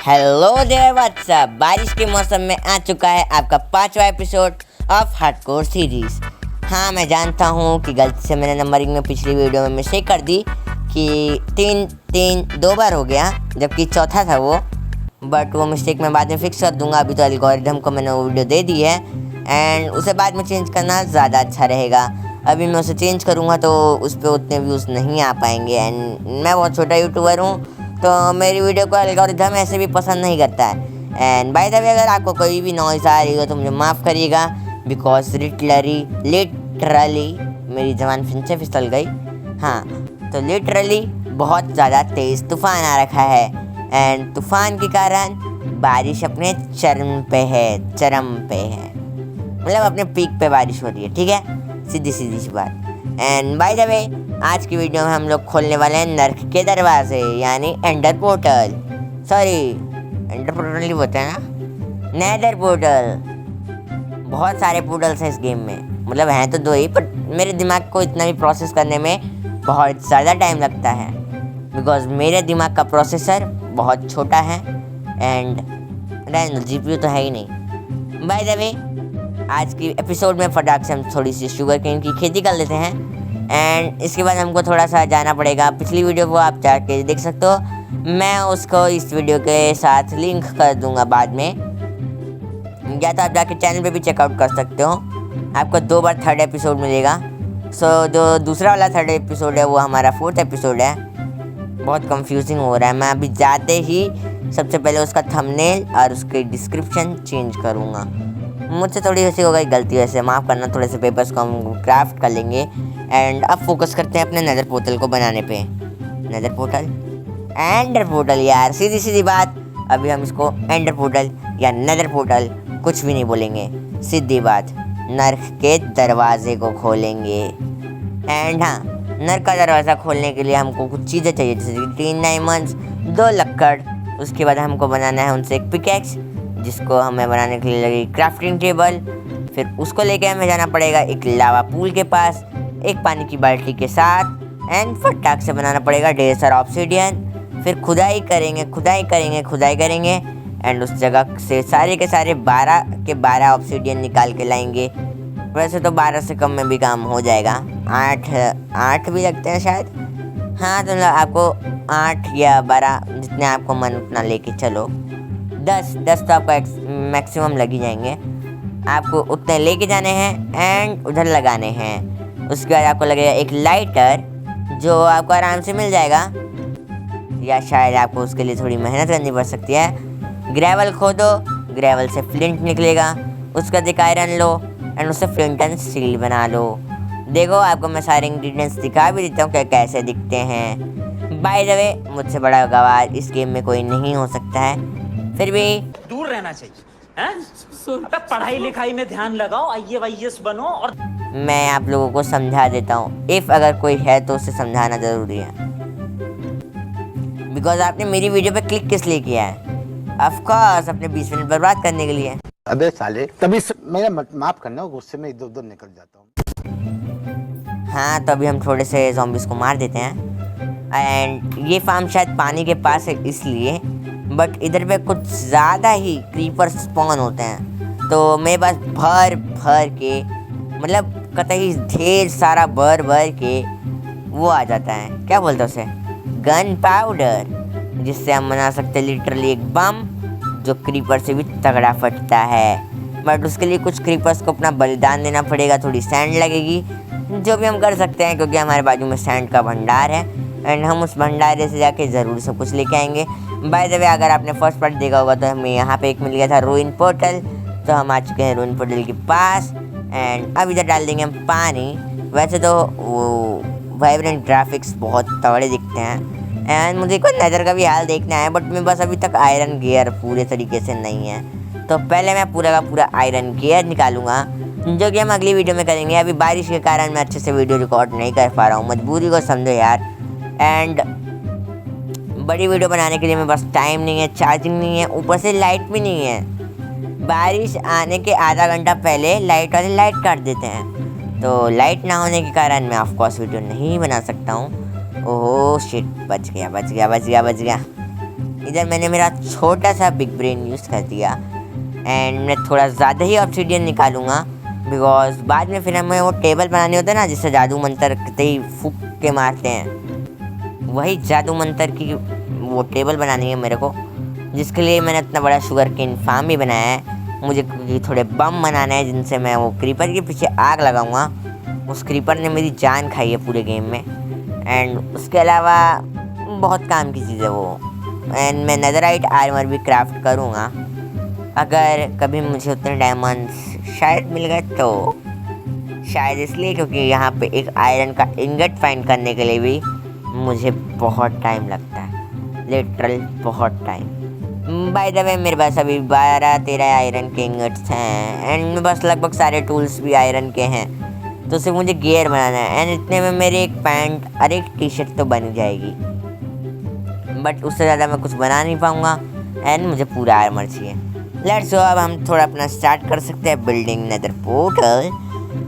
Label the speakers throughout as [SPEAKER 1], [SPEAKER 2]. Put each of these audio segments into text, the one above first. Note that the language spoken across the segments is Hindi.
[SPEAKER 1] Hello there WhatsApp. बारिश के मौसम में आ चुका है आपका 5वां एपिसोड ऑफ हार्डकोर सीरीज। हाँ, मैं जानता हूँ कि गलती से मैंने नंबरिंग में पिछली वीडियो में मिस्टेक कर दी कि 3 बार हो गया, जबकि चौथा था वो। बट वो मिस्टेक मैं बाद में फिक्स कर दूंगा। अभी तो एल्गोरिदम को मैंने वो वीडियो दे दी है एंड उसे बाद में चेंज करना ज़्यादा अच्छा रहेगा। अभी मैं उसे चेंज करूँगा तो उस पर उतने व्यूज़ नहीं आ पाएंगे एंड मैं बहुत छोटा यूट्यूबर हूँ तो मेरी वीडियो को एल्गोरिदम ऐसे भी पसंद नहीं करता है। एंड बाय द वे, अगर आपको कोई भी नॉइज़ आ रही हो तो मुझे माफ़ करिएगा, बिकॉज लिटरली मेरी जबान फिर से फिसल गई। हाँ, तो लिटरली बहुत ज़्यादा तेज़ तूफ़ान आ रखा है एंड तूफ़ान के कारण बारिश अपने चरम पे है, मतलब अपने पीक पे बारिश हो रही है। ठीक है, सीधी सीधी सी बात। एंड बाय द वे, आज की वीडियो में हम लोग खोलने वाले हैं नर्क के दरवाजे, यानी ender portal. Sorry, ender portal ही बोलते हैं ना, नेदर पोर्टल। बहुत सारे पोर्टल्स हैं इस गेम में, मतलब हैं तो 2 ही, पर मेरे दिमाग को इतना भी प्रोसेस करने में बहुत ज़्यादा टाइम लगता है बिकॉज मेरे दिमाग का प्रोसेसर बहुत छोटा है एंड GPU तो है ही नहीं। बाय द वे, आज की एपिसोड में फटाक से हम थोड़ी सी शुगर केन की खेती कर लेते हैं एंड इसके बाद हमको थोड़ा सा जाना पड़ेगा। पिछली वीडियो को आप जाके देख सकते हो, मैं उसको इस वीडियो के साथ लिंक कर दूंगा बाद में, या तो आप जाके चैनल पे भी चेकआउट कर सकते हो। आपको 2 बार 3rd एपिसोड मिलेगा। जो दूसरा वाला 3rd एपिसोड है वो हमारा 4th एपिसोड है। बहुत कंफ्यूजिंग हो रहा है। मैं अभी जाते ही सबसे पहले उसका थंबनेल और उसकी डिस्क्रिप्शन चेंज करूँगा। मुझसे थोड़ी सी हो गई गलती, वैसे माफ़ करना। थोड़े से पेपर्स को हम क्राफ्ट कर लेंगे एंड अब फोकस करते हैं अपने नेदर पोर्टल को बनाने पे। नेदर पोर्टल, एंडर पोर्टल यार, सीधी सीधी बात। अभी हम इसको एंडर पोर्टल या नेदर पोर्टल कुछ भी नहीं बोलेंगे, सीधी बात। नर्क के दरवाजे को खोलेंगे एंड हाँ, नर्क का दरवाज़ा खोलने के लिए हमको कुछ चीज़ें चाहिए, जैसे 3 डायमंड्स, 2 लक्कड़। उसके बाद हमको बनाना है उनसे एक पिकैक्स, जिसको हमें बनाने के लिए लगी क्राफ्टिंग टेबल। फिर उसको लेके हमें जाना पड़ेगा एक लावा पूल के पास, एक पानी की बाल्टी के साथ एंड फटाक से बनाना पड़ेगा ढेर सारा ऑब्सीडियन। फिर खुदाई करेंगे एंड उस जगह से सारे के सारे 12 ऑब्सीडियन निकाल के लाएंगे। वैसे तो 12 से कम में भी काम हो जाएगा, 8 भी लगते हैं शायद। हाँ, तो आपको 8 या 12 जितने आपको मन उतना लेके चलो। 10 तो आपका मैक्सिमम लग ही जाएंगे। आपको उतने लेके जाने हैं एंड उधर लगाने हैं। उसके बाद आपको लगेगा एक लाइटर, जो आपको आराम से मिल जाएगा, या शायद आपको उसके लिए थोड़ी मेहनत करनी पड़ सकती है। ग्रेवल खोदो, ग्रेवल से फ्लिंट निकलेगा। उसका एक आयरन लो एंड उससे फ्लिंट एंड स्टील बना लो। देखो, आपको मैं सारे इंग्रेडिएंट्स दिखा भी देता हूँ कि कैसे दिखते हैं। बाय द वे, मुझसे बड़ा गवार इस गेम में कोई नहीं हो सकता है, फिर भी
[SPEAKER 2] दूर रहना चाहिए। हैं? पढ़ाई लिखाई में ध्यान लगाओ, IAS बनो। और
[SPEAKER 1] मैं आप लोगों को समझा देता हूँ, इफ अगर कोई है तो उसे समझाना जरूरी है, बिकॉज आपने मेरी वीडियो पे क्लिक किस लिए किया है? ऑफ कोर्स अपने 20 मिनट बर्बाद करने के लिए।
[SPEAKER 3] अबे साले, तभी मेरा माफ करना, गुस्से में इधर उधर निकल जाता हूँ।
[SPEAKER 1] हाँ, तो अभी हम थोड़े से ज़ॉम्बीज़ को मार देते हैं एंड ये फार्म शायद पानी के पास है इसलिए, बट इधर पे कुछ ज़्यादा ही क्रीपर्स स्पॉन होते हैं। तो मेरे पास भर के, मतलब कतई ढेर सारा भर के वो आ जाता है, क्या बोलते हैं उसे, गन पाउडर, जिससे हम बना सकते हैं लिटरली एक बम जो क्रीपर से भी तगड़ा फटता है। बट उसके लिए कुछ क्रीपर्स को अपना बलिदान देना पड़ेगा, थोड़ी सैंड लगेगी, जो भी हम कर सकते हैं क्योंकि हमारे बाजू में सैंड का भंडार है एंड हम उस भंडारे से जाके ज़रूर सब कुछ लेके आएंगे। बाय द वे, अगर आपने फर्स्ट पार्ट देखा होगा तो हमें यहाँ पे एक मिल गया था रूइन पोर्टल, तो हम आ चुके हैं रूइन पोर्टल के पास एंड अब इधर डाल देंगे हम पानी। वैसे तो वो वाइब्रेंट ग्राफिक्स बहुत तगड़े दिखते हैं एंड मुझे कोई नेदर का भी हाल देखना है, बट मेरे पास अभी तक आयरन गियर पूरे तरीके से नहीं है। तो पहले मैं पूरा का पूरा आयरन गियर निकालूंगा, जो कि हम अगली वीडियो में करेंगे। अभी बारिश के कारण मैं अच्छे से वीडियो रिकॉर्ड नहीं कर पा रहा हूँ, मजबूरी को समझो यार। एंड बड़ी वीडियो बनाने के लिए मेरे पास टाइम नहीं है, चार्जिंग नहीं है, ऊपर से लाइट भी नहीं है। बारिश आने के आधा घंटा पहले लाइट वाले लाइट काट देते हैं, तो लाइट ना होने के कारण मैं ऑफकोर्स वीडियो नहीं बना सकता हूँ। ओह शिट, बच गया। इधर मैंने मेरा छोटा सा बिग ब्रेन यूज़ कर दिया एंड मैं थोड़ा ज़्यादा ही ऑब्सीडियन निकालूंगा, बिकॉज बाद में फिर हमें वो टेबल बनानी होता है ना, जिससे जादू मंतर करते ही फूक के मारते हैं, वही जादू मंतर की वो टेबल बनानी है मेरे को, जिसके लिए मैंने इतना बड़ा शुगर केन फार्म भी बनाया है। मुझे थोड़े बम बनाने हैं जिनसे मैं वो क्रीपर के पीछे आग लगाऊंगा। उस क्रीपर ने मेरी जान खाई है पूरे गेम में, एंड उसके अलावा बहुत काम की चीज़ है वो। एंड मैं नेदरराइट आर्मर भी क्राफ्ट करूँगा अगर कभी मुझे उतने डायमंड्स शायद मिल गए तो। शायद इसलिए क्योंकि यहाँ पे एक आयरन का इंगट फाइंड करने के लिए भी मुझे बहुत टाइम लगता है, लिटरल बहुत टाइम। बाय द वे मेरे पास अभी 12-13 आयरन के इंगट्स हैं एंड मेरे पास लगभग सारे टूल्स भी आयरन के हैं, तो सिर्फ मुझे गियर बनाना है एंड इतने में मेरी एक पैंट और एक टी शर्ट तो बन जाएगी, बट उससे ज़्यादा मैं कुछ बना नहीं पाऊँगा एंड मुझे पूरा आर्मर चाहिए। लेट्स गो, अब हम थोड़ा अपना स्टार्ट कर सकते हैं बिल्डिंग नेदर पोर्टल।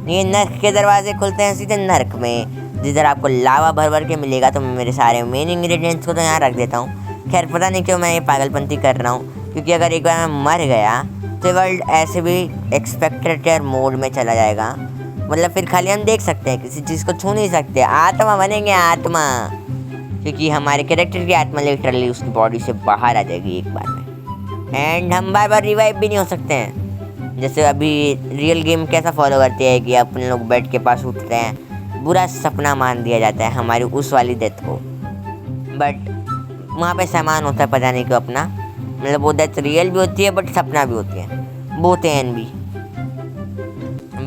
[SPEAKER 1] ये नर्क के दरवाजे खुलते हैं सीधे नर्क में, जिधर आपको लावा भर भर के मिलेगा। तो मैं मेरे सारे मेन इंग्रेडिएंट्स को तो यहाँ रख देता हूँ। खैर पता नहीं क्यों मैं ये पागलपंती कर रहा हूँ, क्योंकि अगर एक बार मैं मर गया तो वर्ल्ड ऐसे भी एक्सपेक्टेटर मोड में चला जाएगा, मतलब फिर खाली हम देख सकते हैं, किसी चीज़ को छू नहीं सकते। आत्मा बनेंगे आत्मा, क्योंकि हमारे कैरेक्टर की आत्मा लिटरली उसकी बॉडी से बाहर आ जाएगी एक बार में, एंड हम बार बार रिवाइव भी नहीं हो सकते हैं। जैसे अभी रियल गेम कैसा फॉलो करती है कि अपन लोग बेड के पास उठते हैं, बुरा सपना मान दिया जाता है हमारी उस वाली डेथ को, बट वहाँ पे सामान होता है पता नहीं क्यों अपना, मतलब वो डेथ रियल भी होती है बट सपना भी होती है, बोथ एंड भी।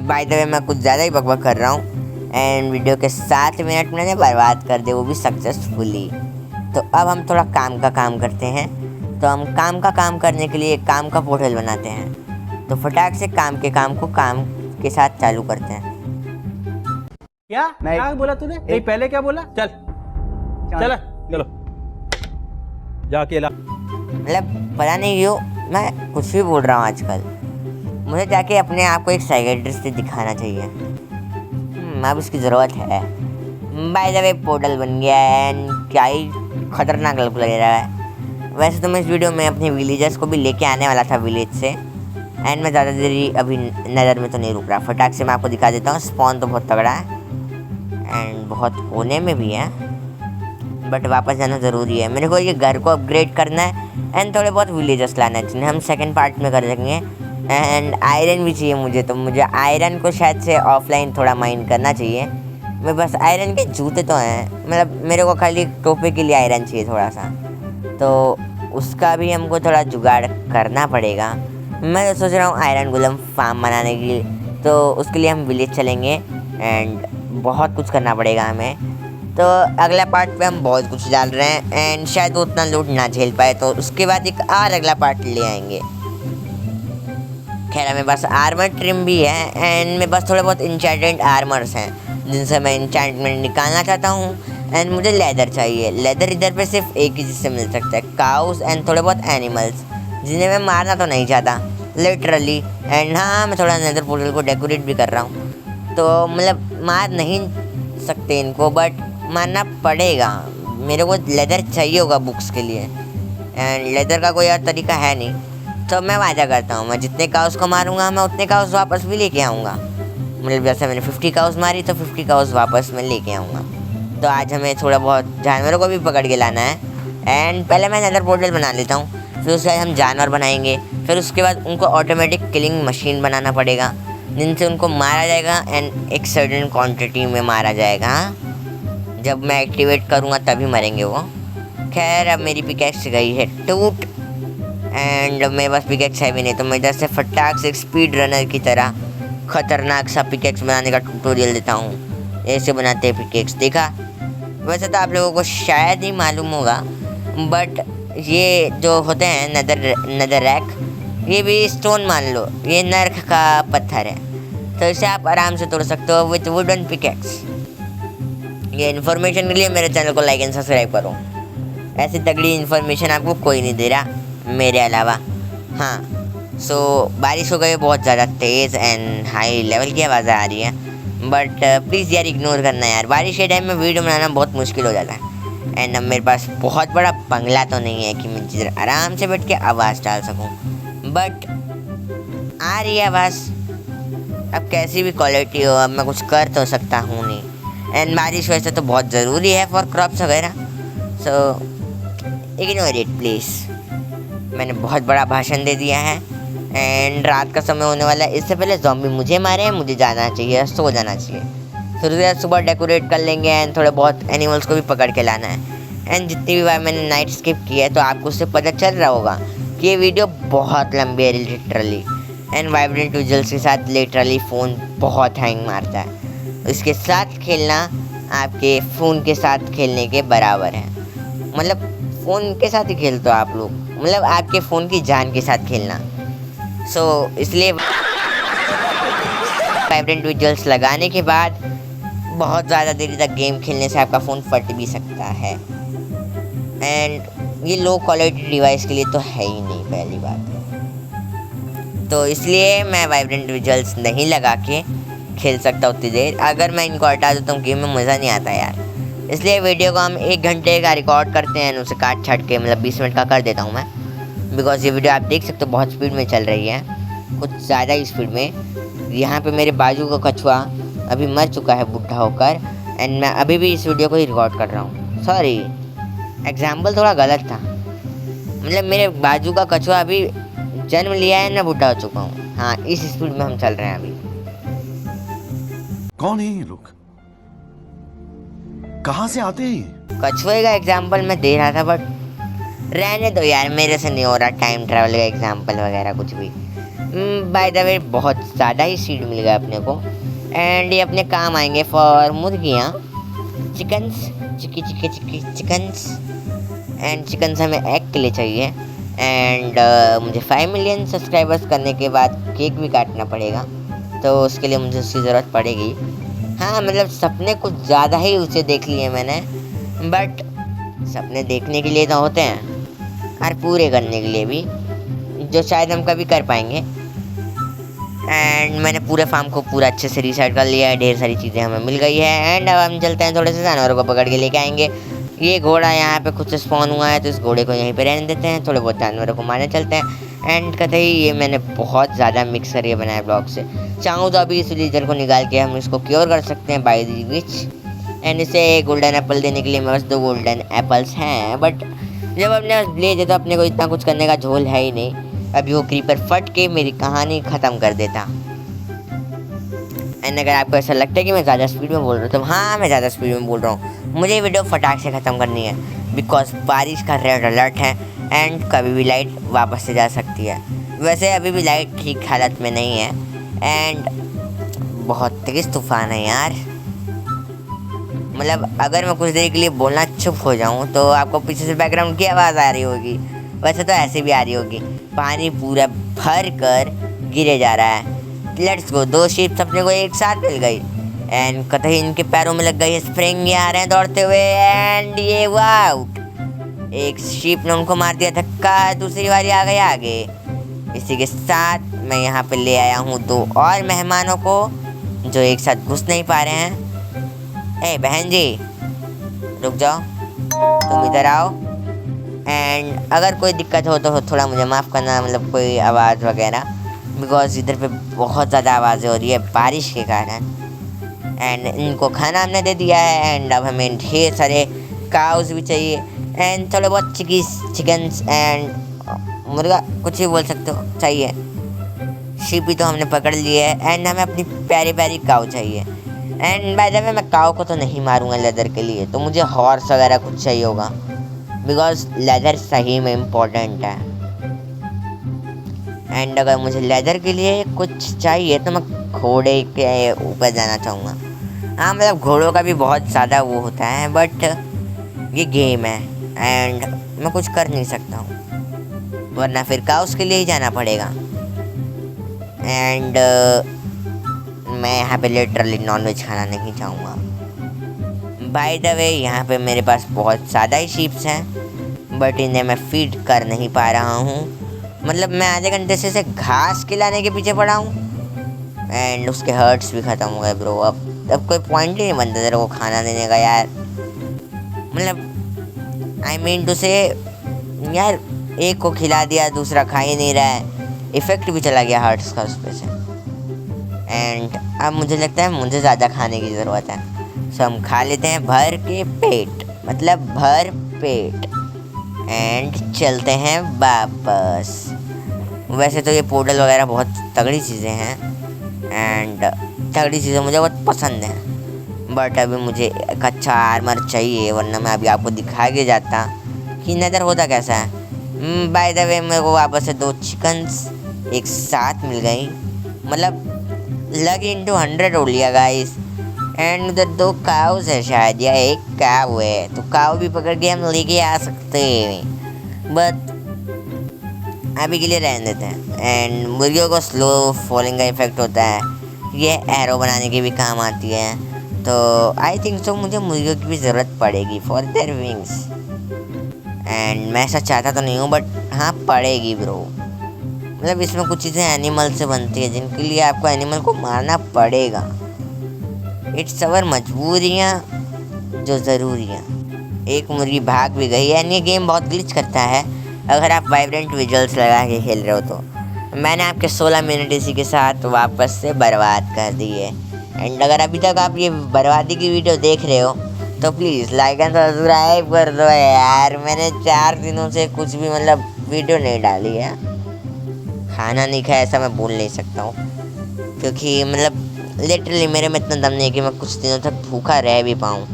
[SPEAKER 1] बाय द वे मैं कुछ ज़्यादा ही बकबक कर रहा हूँ एंड वीडियो के 7 मिनट मैंने बर्बाद कर दिए, वो भी सक्सेसफुली। तो अब हम थोड़ा काम का काम करते हैं। तो हम काम का काम करने के लिए काम का पोर्टल बनाते हैं। तो फटाक से काम के काम को काम के साथ चालू करते हैं।
[SPEAKER 4] क्या बोला तूने? नहीं पहले क्या बोला? चल चलो जा अकेला।
[SPEAKER 1] मतलब पता नहीं क्यों मैं कुछ भी बोल रहा हूँ आजकल। मुझे जाके अपने आप को एक साइकियाट्रिस्ट से दिखाना चाहिए, अब इसकी ज़रूरत है। बाय द वे पोर्टल बन गया है एंड क्या ही खतरनाक लग रहा है। वैसे तो मैं इस वीडियो में अपने विलेजर्स को भी लेके आने वाला था विलेज से, एंड मैं ज़्यादा देरी अभी नज़र में तो नहीं रुक रहा। फटाक से मैं आपको दिखा देता हूँ। स्पॉन तो बहुत तगड़ा है एंड बहुत कोने में भी है, बट वापस जाना ज़रूरी है। मेरे को ये घर को अपग्रेड करना है एंड थोड़े बहुत विलेजर्स लाना है, जिन्हें हम सेकंड पार्ट में कर देंगे। एंड आयरन भी चाहिए मुझे, तो मुझे आयरन को शायद से ऑफलाइन थोड़ा माइंड करना चाहिए। मेरे पास आयरन के जूते तो हैं, मतलब मेरे को खाली टोपे के लिए आयरन चाहिए थोड़ा सा, तो उसका भी हमको थोड़ा जुगाड़ करना पड़ेगा। मैं तो सोच रहा हूँ आयरन गुलम फार्म बनाने के लिए, तो उसके लिए हम विलेज चलेंगे एंड बहुत कुछ करना पड़ेगा हमें। तो अगला पार्ट पे हम बहुत कुछ डाल रहे हैं एंड शायद वो उतना लोड ना झेल पाए, तो उसके बाद एक और अगला पार्ट ले आएंगे। खैर मेरे पास आर्मर ट्रिम भी है एंड मेरे पास थोड़े बहुत इंचेंटेड आर्मर्स हैं जिनसे मैं इंचेंटमेंट निकालना चाहता हूँ। एंड मुझे लेदर चाहिए। लेदर इधर पे सिर्फ एक ही चीज़ से मिल सकता है, काउस एंड थोड़े बहुत एनिमल्स, जिन्हें मैं मारना तो नहीं चाहता लिटरली। एंड हाँ, मैं थोड़ा नेदर पोर्टल को डेकोरेट भी कर रहा हूँ, तो मतलब मार नहीं सकते इनको, बट मारना पड़ेगा। मेरे को लेदर चाहिए होगा बुक्स के लिए एंड लेदर का कोई और तरीका है नहीं। तो मैं वादा करता हूँ, मैं जितने काउस को मारूंगा मैं उतने काउस वापस भी लेके आऊँगा। मतलब जैसे मैंने 50 काउस मारी तो 50 काउस वापस मैं लेके आऊँगा। तो आज हमें थोड़ा बहुत जानवरों को भी पकड़ के लाना है एंड पहले मैं नेदर पोर्टल बना लेता हूँ, फिर उसके बाद हम जानवर बनाएंगे, फिर उसके बाद उनको ऑटोमेटिक किलिंग मशीन बनाना पड़ेगा, जिनसे उनको मारा जाएगा एंड एक सर्टेन क्वांटिटी में मारा जाएगा। जब मैं एक्टिवेट करूँगा तभी मरेंगे वो। खैर अब मेरी पिकैक्स गई है टूट एंड मेरे पास पिकैक्स है भी नहीं, तो मैं इधर से फटाक से एक स्पीड रनर की तरह खतरनाक सा पिकैक्स बनाने का ट्यूटोरियल देता हूँ। ऐसे बनाते हैं पिकैक्स, देखा? वैसे तो आप लोगों को शायद ही मालूम होगा, बट ये जो होते हैं नदर रैक, ये भी स्टोन मान लो, ये नर्क का पत्थर है, तो इसे आप आराम से तोड़ सकते हो विथ वुडन पिकैक्स। ये इन्फॉर्मेशन के लिए मेरे चैनल को लाइक एंड सब्सक्राइब करो। ऐसी तगड़ी इन्फॉर्मेशन आपको कोई नहीं दे रहा मेरे अलावा। हाँ, सो बारिश हो गई बहुत ज़्यादा तेज़ एंड हाई लेवल की आवाज़ें आ रही है, बट प्लीज़ यार इग्नोर करना यार। बारिश के टाइम में वीडियो बनाना बहुत मुश्किल हो जाता है एंड अब मेरे पास बहुत बड़ा बंगला तो नहीं है कि मैं जिधर आराम से बैठ के आवाज़ डाल सकूं, बट आ रही है आवाज़। अब कैसी भी क्वालिटी हो, अब मैं कुछ कर तो सकता हूँ नहीं। एंड बारिश वैसे तो बहुत ज़रूरी है फॉर क्रॉप्स वगैरह, सो इग्नोर इट प्लीज़। मैंने बहुत बड़ा भाषण दे दिया है एंड रात का समय होने वाला है। इससे पहले ज़ॉम्बी मुझे मारे हैं, मुझे जाना चाहिए, सो जाना चाहिए। फिर उसके बाद सुबह डेकोरेट कर लेंगे एंड थोड़े बहुत एनिमल्स को भी पकड़ के लाना है। एंड जितनी भी बार मैंने नाइट स्किप किया है तो आपको उससे पता चल रहा होगा कि ये वीडियो बहुत लंबी है लिटरली। एंड वाइब्रेंट विजुअल्स के साथ लिटरली फ़ोन बहुत हैंग मारता है। इसके साथ खेलना आपके फ़ोन के साथ खेलने के बराबर है। मतलब फ़ोन के साथ ही खेलते हो आप लोग, मतलब आपके फ़ोन की जान के साथ खेलना। सो इसलिए वाइब्रेंट विजुअल्स लगाने के बाद बहुत ज़्यादा देर तक गेम खेलने से आपका फ़ोन फट भी सकता है। एंड ये लो क्वालिटी डिवाइस के लिए तो है ही नहीं, पहली बात। तो इसलिए मैं वाइब्रेंट विजुअल्स नहीं लगा के खेल सकता उतनी देर। अगर मैं इनको हटा देता हूँ गेम में मज़ा नहीं आता यार। इसलिए वीडियो को हम 1 घंटे का रिकॉर्ड करते हैं, उसे काट छाट के मतलब 20 मिनट का कर देता हूँ मैं। बिकॉज ये वीडियो आप देख सकते हो बहुत स्पीड में चल रही है, कुछ ज़्यादा ही स्पीड में। यहाँ पे मेरे बाजू का कछुआ अभी मर चुका है बुढ़ा होकर, एंड मैं अभी भी इस वीडियो को ही रिकॉर्ड कर रहा हूँ। सॉरी, एग्जाम्पल थोड़ा गलत था। मतलब मेरे बाजू का कछुआ अभी जन्म लिया है, मैं बुढ़ा हो चुका हूँ। हाँ, इस स्पीड में हम चल रहे हैं अभी।
[SPEAKER 5] कौन है ये लोग, कहाँ से आते हैं?
[SPEAKER 1] कछुए का एग्जाम्पल मैं दे रहा था, बट रहने दो यार, मेरे से नहीं हो रहा टाइम ट्रैवल का एग्जाम्पल वगैरह कुछ भी। बाय द वे बहुत ज़्यादा ही सीड मिल गया अपने को, एंड ये अपने काम आएंगे फॉर मुर्गियाँ, चिकन्स, चिकन्स। एंड चिकन्स हमें एग के लिए चाहिए। एंड मुझे 5 मिलियन सब्सक्राइबर्स करने के बाद केक भी काटना पड़ेगा, तो उसके लिए मुझे उसकी ज़रूरत पड़ेगी। हाँ, मतलब सपने कुछ ज़्यादा ही ऊँचे देख लिए मैंने, बट सपने देखने के लिए तो होते हैं और पूरे करने के लिए भी, जो शायद हम कभी कर पाएंगे। एंड मैंने पूरे फार्म को पूरा अच्छे से रिसेट कर लिया है, ढेर सारी चीज़ें हमें मिल गई है। एंड अब हम चलते हैं, थोड़े से जानवरों को पकड़ के लेके आएंगे। ये घोड़ा यहाँ पे खुद से स्पॉन हुआ है, तो इस घोड़े को यहीं पे रहने देते हैं, थोड़े बहुत जानवरों को मारने चलते हैं। एंड कतई ये मैंने बहुत ज़्यादा मिक्स करके बनाया ब्लॉग से। चाहूँ तो अभी इस रीजन को निकाल के हम इसको क्योर कर सकते हैं बाय द विच। एंड इसे गोल्डन एप्पल देने के लिए मेरे पास 2 गोल्डन एप्पल्स हैं, बट जब अपने पास ब्लेज है तो अपने को इतना कुछ करने का झोल है ही नहीं। अभी वो क्रीपर फट के मेरी कहानी ख़त्म कर देता। एंड अगर आपको ऐसा लगता है कि मैं ज़्यादा स्पीड में बोल रहा हूँ, तो हाँ, मैं ज़्यादा स्पीड में बोल रहा हूँ। मुझे वीडियो फटाक से ख़त्म करनी है, बिकॉज बारिश का रेड अलर्ट है एंड कभी भी लाइट वापस से जा सकती है। वैसे अभी भी लाइट ठीक हालत में नहीं है, एंड बहुत तेज़ तूफान है यार। मतलब अगर मैं कुछ देर के लिए बोलना चुप हो जाऊँ तो आपको पीछे से बैकग्राउंड की आवाज़ आ रही होगी, वैसे तो ऐसे भी आ रही होगी। पानी पूरा भर कर गिरे जा रहा है। लेट्स गो, 2 शीप अपने को एक साथ मिल गई, एंड कतई इनके पैरों में लग गई स्प्रिंग, ये आ रहे हैं दौड़ते हुए, एंड ये आउट। एक शीप ने उनको मार दिया धक्का, दूसरी बारी आ गई आगे। इसी के साथ मैं यहाँ पे ले आया हूँ 2 और मेहमानों को जो एक साथ घुस नहीं पा रहे हैं। ए बहन जी, रुक जाओ, तुम इधर आओ। एंड अगर कोई दिक्कत हो तो थोड़ा मुझे माफ़ करना, मतलब कोई आवाज़ वगैरह, बिकॉज इधर पे बहुत ज़्यादा आवाज़ें हो रही है बारिश के कारण। एंड इनको खाना हमने दे दिया है, एंड अब हमें ढेर सारे काउस भी चाहिए, एंड थोड़े बहुत चिकन्स एंड मुर्गा, कुछ भी बोल सकते हो, चाहिए। शीप भी तो हमने पकड़ लिए है, एंड हमें अपनी प्यारी प्यारी काऊ चाहिए। एंड बाय द वे मैं काऊ को तो नहीं मारूंगा लेदर के लिए, तो मुझे हॉर्स वगैरह कुछ चाहिए होगा, बिकॉज लेदर सही में इम्पोर्टेंट है। एंड अगर मुझे लेदर के लिए कुछ चाहिए तो मैं घोड़े के ऊपर जाना चाहूँगा। हाँ, मतलब घोड़ों का भी बहुत ज़्यादा वो होता है, बट ये गेम है एंड मैं कुछ कर नहीं सकता हूँ, वरना फिर काउस के लिए ही जाना पड़ेगा। एंड मैं यहाँ पे लिटरली नॉनवेज खाना नहीं चाहूँगा। बाय द वे यहाँ पे मेरे पास बहुत ज़्यादा ही शीप्स हैं, बट इन्हें मैं फीड कर नहीं पा रहा हूँ। मतलब मैं आधे घंटे से घास खिलाने के पीछे पड़ा हूँ, एंड उसके हर्ट्स भी ख़त्म हो गए ब्रो। अब कोई पॉइंट ही नहीं बनता तेरे को खाना देने का यार। मतलब आई मीन टू से यार, एक को खिला दिया दूसरा खा ही नहीं रहा है, इफेक्ट भी चला गया हार्ट्स का उस पर से। एंड अब मुझे लगता है मुझे ज़्यादा खाने की ज़रूरत है, सो हम खा लेते हैं भर के पेट, मतलब भर पेट, एंड चलते हैं वापस। वैसे तो ये पोर्टल वगैरह बहुत तगड़ी चीज़ें हैं एंड तगड़ी चीज़ें मुझे बहुत पसंद हैं, बट अभी मुझे एक अच्छा आर्मर चाहिए, वरना मैं अभी आपको दिखा के जाता कि नदर होता कैसा है। बाय द वे मेरे को वापस से 2 चिकन्स एक साथ मिल गई, मतलब लग इंटू 100 हो लिया गाइस। एंड उधर 2 काउस है शायद, या एक काऊ है, तो काऊ भी पकड़ के हम लेके आ सकते हैं, बट अभी के लिए रहने देते हैं। एंड मुर्गियों को स्लो फॉलिंग का इफेक्ट होता है, ये एरो बनाने के भी काम आती है, तो आई थिंक सो मुझे मुर्गियों की भी ज़रूरत पड़ेगी फॉर देयर विंग्स। एंड मैं ऐसा चाहता तो नहीं हूँ, बट हाँ पड़ेगी ब्रो। मतलब इसमें कुछ चीज़ें एनिमल से बनती है जिनके लिए आपको एनिमल को मारना पड़ेगा। इट्स अवर मजबूरियाँ जो ज़रूरियाँ। एक मुर्गी भाग भी गई, एंड ये गेम बहुत ग्लिच करता है अगर आप वाइब्रेंट विजुअल्स लगा के खेल रहे हो तो। मैंने आपके 16 मिनट इसी के साथ वापस से बर्बाद कर दिए। एंड अगर अभी तक आप ये बर्बादी की वीडियो देख रहे हो तो प्लीज़ लाइक एंड सब्सक्राइब कर दो यार। मैंने 4 दिनों से कुछ भी मतलब वीडियो नहीं डाली है, खाना नहीं खाया ऐसा मैं बोल नहीं सकता हूँ, क्योंकि मतलब लिटरली मेरे में इतना दम नहीं कि मैं कुछ दिनों तक भूखा रह भी पाऊँ।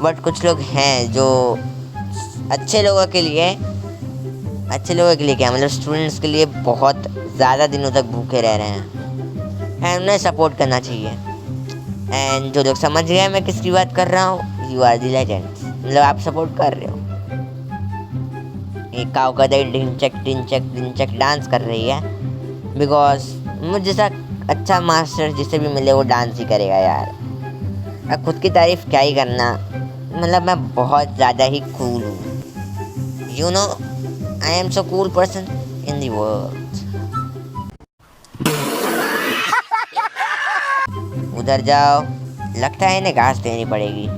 [SPEAKER 1] बट कुछ लोग हैं जो अच्छे लोगों के लिए क्या मतलब स्टूडेंट्स के लिए बहुत ज़्यादा दिनों तक भूखे रह रहे हैं, एंड उन्हें सपोर्ट करना चाहिए। एंड जो लोग समझ गए मैं किसकी बात कर रहा हूँ, यू आर द लेजेंड्स, मतलब आप सपोर्ट कर रहे हो। एक काऊ का दही ढिंचक डांस कर रही है, बिकॉज मुझे जैसा अच्छा मास्टर जिसे भी मिले वो डांस ही करेगा यार। अब खुद की तारीफ क्या ही करना, मतलब मैं बहुत ज़्यादा ही कूल हूँ, you know, I am so cool person in the world. उधर जाओ, लगता है इन्हें घास देनी पड़ेगी।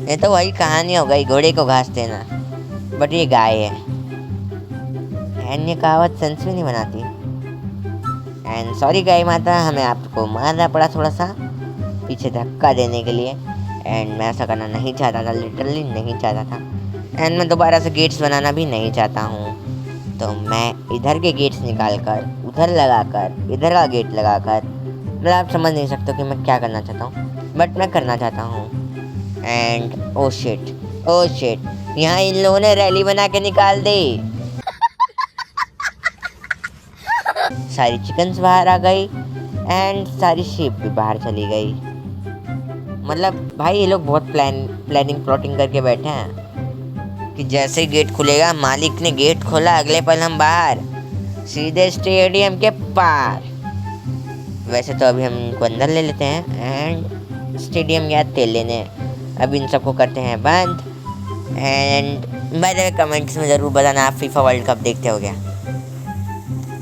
[SPEAKER 1] ये तो वही कहानी हो गई, घोड़े को घास देना, बट ये गाय है एंड ये कहावत सेंस भी नहीं बनाती। एंड सॉरी गाय माता, हमें आपको मारना पड़ा थोड़ा सा पीछे धक्का देने के लिए, एंड मैं ऐसा करना नहीं चाहता था, लिटरली नहीं चाहता था। एंड मैं दोबारा से गेट्स बनाना भी नहीं चाहता हूँ, तो मैं इधर के गेट्स निकाल कर उधर लगाकर इधर का गेट लगाकर, मतलब आप समझ नहीं सकते कि मैं क्या करना चाहता हूँ, बट मैं करना चाहता हूँ। एंड ओ शिट, यहाँ इन लोगों ने रैली बना के निकाल दी। सारी चिकन्स बाहर आ गई एंड सारी शीप भी बाहर चली गई। मतलब भाई ये लोग बहुत प्लानिंग करके बैठे हैं कि जैसे ही गेट खुलेगा, मालिक ने गेट खोला, अगले पल हम बाहर सीधे स्टेडियम के पार। वैसे तो अभी हम इनको अंदर ले लेते हैं एंड स्टेडियम गया तेल लेने, अभी इन सबको करते हैं बंद। And by the way comments में ज़रूर बताना आप फीफा वर्ल्ड कप देखते हो क्या,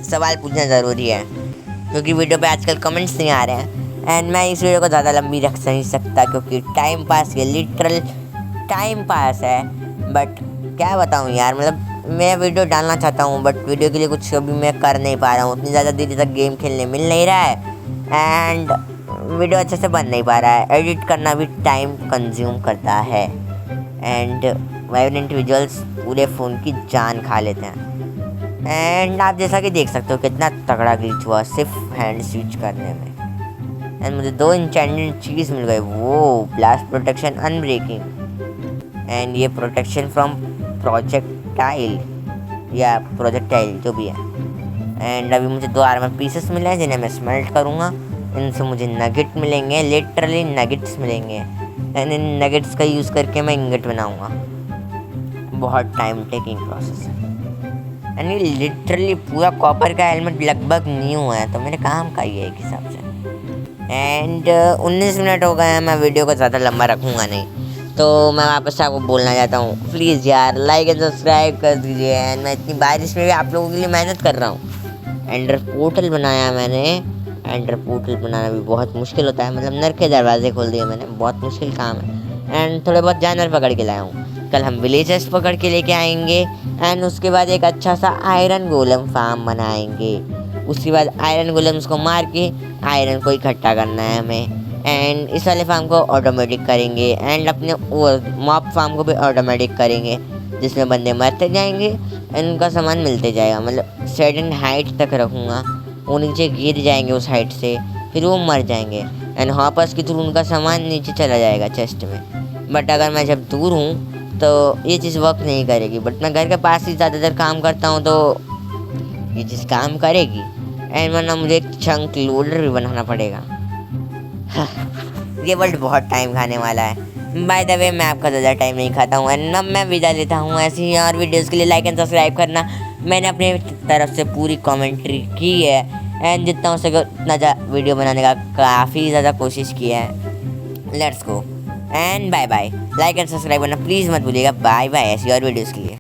[SPEAKER 1] सवाल पूछना ज़रूरी है क्योंकि वीडियो पे आजकल कमेंट्स नहीं आ रहे हैं। एंड मैं इस वीडियो को ज़्यादा लंबी रख नहीं सकता क्योंकि टाइम पास के लिटरल टाइम पास है, बट क्या बताऊँ यार, मतलब मैं वीडियो डालना चाहता हूँ बट वीडियो के लिए कुछ अभी मैं कर नहीं पा रहा हूँ, उतनी ज़्यादा देर तक गेम खेलने मिल नहीं रहा है एंड वीडियो अच्छे से बन नहीं पा रहा है। एडिट करना भी टाइम कंज्यूम करता है एंड वाइब्रेंट विजुअल्स पूरे फ़ोन की जान खा लेते हैं। एंड आप जैसा कि देख सकते हो कितना तगड़ा ग्लिच हुआ सिर्फ हैंड स्विच करने में। एंड मुझे 2 इंचेंटेड चीज़ मिल गए, वो ब्लास्ट प्रोटेक्शन अनब्रेकिंग एंड ये प्रोटेक्शन फ्रॉम प्रोजेक्टाइल या प्रोजेक्टाइल जो भी है। एंड अभी मुझे 2 आर्मर पीसेस मिले हैं जिन्हें मैं स्मेल्ट करूँगा, इनसे मुझे नगेट मिलेंगे, लिटरली नगेट्स मिलेंगे एंड इन नगेट्स का यूज़ करके मैं इंगट बनाऊँगा। बहुत टाइम टेकिंग प्रोसेस है एंड ये लिटरली पूरा कॉपर का हेलमेट लगभग न्यू है, तो मेरे काम का ही है एक हिसाब से। एंड 19 मिनट हो गए हैं, मैं वीडियो को ज़्यादा लंबा रखूँगा नहीं, तो मैं वापस से आपको बोलना चाहता हूँ प्लीज़ यार लाइक एंड सब्सक्राइब कर दीजिए। एंड मैं इतनी बारिश में भी आप लोगों के लिए मेहनत कर रहा हूँ। एंडर पोर्टल बनाया मैंने, एंडर पोर्टल बनाना भी बहुत मुश्किल होता है, मतलब नर के दरवाजे खोल दिए मैंने, बहुत मुश्किल काम है। एंड थोड़े बहुत जानवर पकड़ के लाया हूँ, कल हम विलेजर्स पकड़ के लेके आएंगे। एंड उसके बाद एक अच्छा सा आयरन गोलम फार्म बनाएंगे। उसके बाद आयरन गोलम्स को मार के आयरन को इकट्ठा करना है हमें। एंड इस वाले फार्म को ऑटोमेटिक करेंगे एंड अपने मॉब फार्म को भी ऑटोमेटिक करेंगे, जिसमें बंदे मरते जाएंगे एंड उनका सामान मिलते जाएगा। मतलब सर्टेन हाइट तक रखूँगा, वो नीचे गिर जाएंगे उस हाइट से, फिर वो मर जाएंगे एंड हॉपर्स के थ्रू उनका सामान नीचे चला जाएगा चेस्ट में। बट अगर मैं जब दूर हूँ तो ये चीज़ वर्क नहीं करेगी। बट मैं घर के पास ही ज़्यादातर काम करता हूँ तो ये चीज़ काम करेगी। एंड वरना मुझे एक चंक लोडर भी बनाना पड़ेगा। ये वर्ल्ड बहुत टाइम खाने वाला है। बाय द वे मैं आपका ज़्यादा टाइम नहीं खाता हूँ एंड अब मैं विदा लेता हूँ। ऐसी ही और वीडियोज़ के लिए लाइक एंड सब्सक्राइब करना। मैंने अपने तरफ से पूरी कमेंट्री की है एंड जितना हो सके उतना वीडियो बनाने का काफ़ी ज़्यादा कोशिश किया है। Let's go and bye bye. Like and subscribe करना प्लीज़ मत भूलिएगा। बाय बाय ऐसी और वीडियोज़ के लिए।